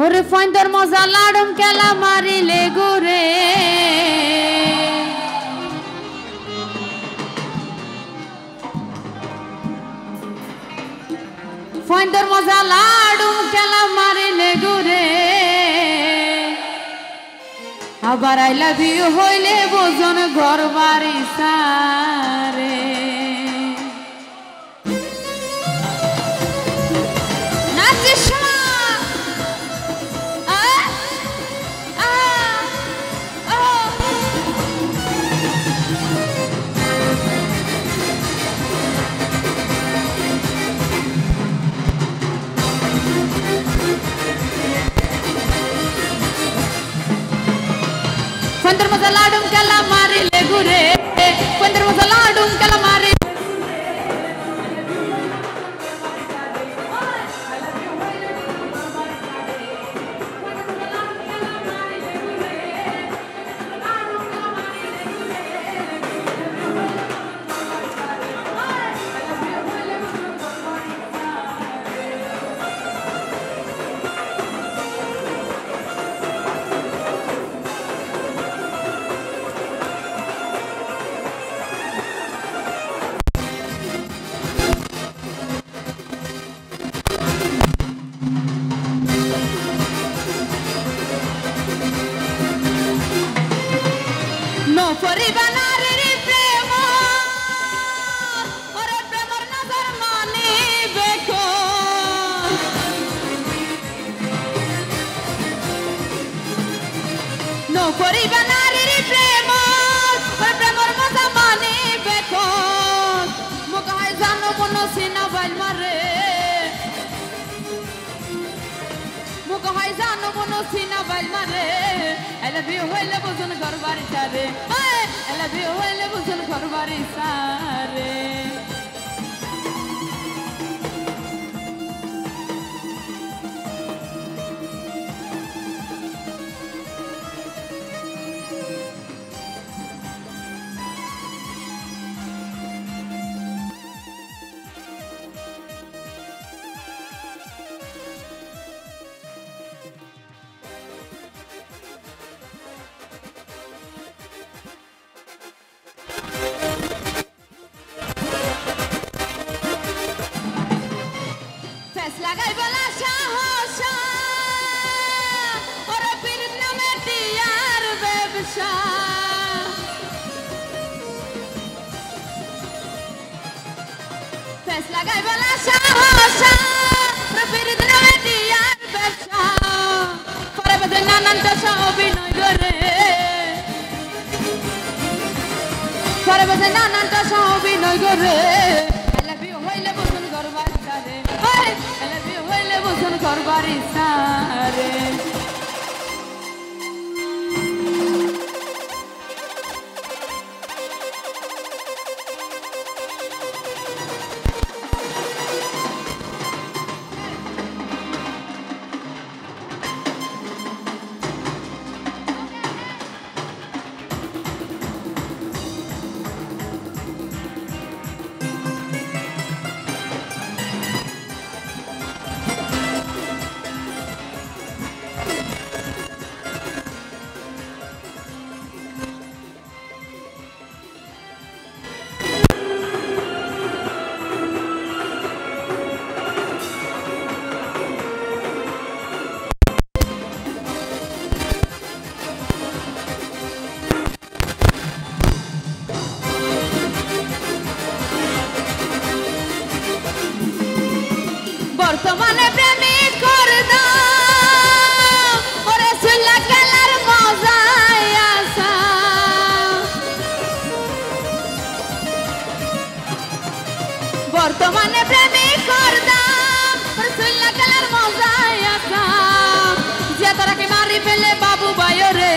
ওরে ফাইন্দার মজা লাড়ম কেলা মারিলে গোরে ফাইন্দার মজা লাড়ম কেলা মারিলে গোরে আবার আই লাভ ইউ হইলে বোঝন ঘর বাড়ি সারে নাচিস Cuando me salaron calamari le gure, cuando me salaron calamari. No poriba nariri premo ore premor nazar mani beko No poriba nariri premo ore premor nazar mani beko Mukai jano mono sina bail mare Mukai jano mono sina bail mare I love you, I love you, I love you, I love you, I love you, I love you, লাগাই বলা সাহসা ওরে পীর নামে টিয়ার ব্যবসা face লাগাই বলা সাহসা ওরে পীর নামে টিয়ার ব্যবসা পরে বদে নানানটা অভিনয় করে পরে বদে নানানটা অভিনয় করে I love you হইলে বসুন গরবার সারে I love you হইলে বসুন গরবারি সারে বর্তমানে প্রেমিক করদাম ওরে সুল্লা খেলার মজায় আসা বর্তমানে প্রেমিক করদাম ওরে সুল্লা খেলার মজায় আসা যে তারাকে মারি ফেলে বাবু বাইরে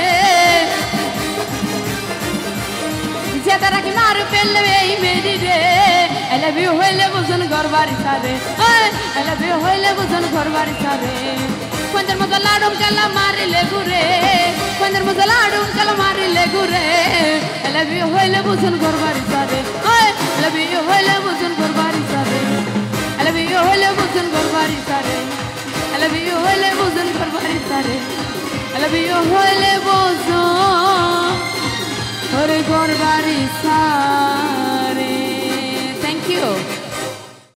যে তারাকে মারি ফেলে এই মেরি রে I love you হইলে বুঝন ঘরবাড়ি সারে I love you হইলে বুঝন ঘরবাড়ি সারে Cuando el mozalado la mari le gure Cuando el mozalado la mari le gure I love you hoy le buzun gorbari sare I love you hoy le buzun gorbari sare বাড়ি সারে I love you হইলে বুঝন ঘর বাড়ি সারে I love you হইলে বুঝন ঘর বাড়ি সারে Thank you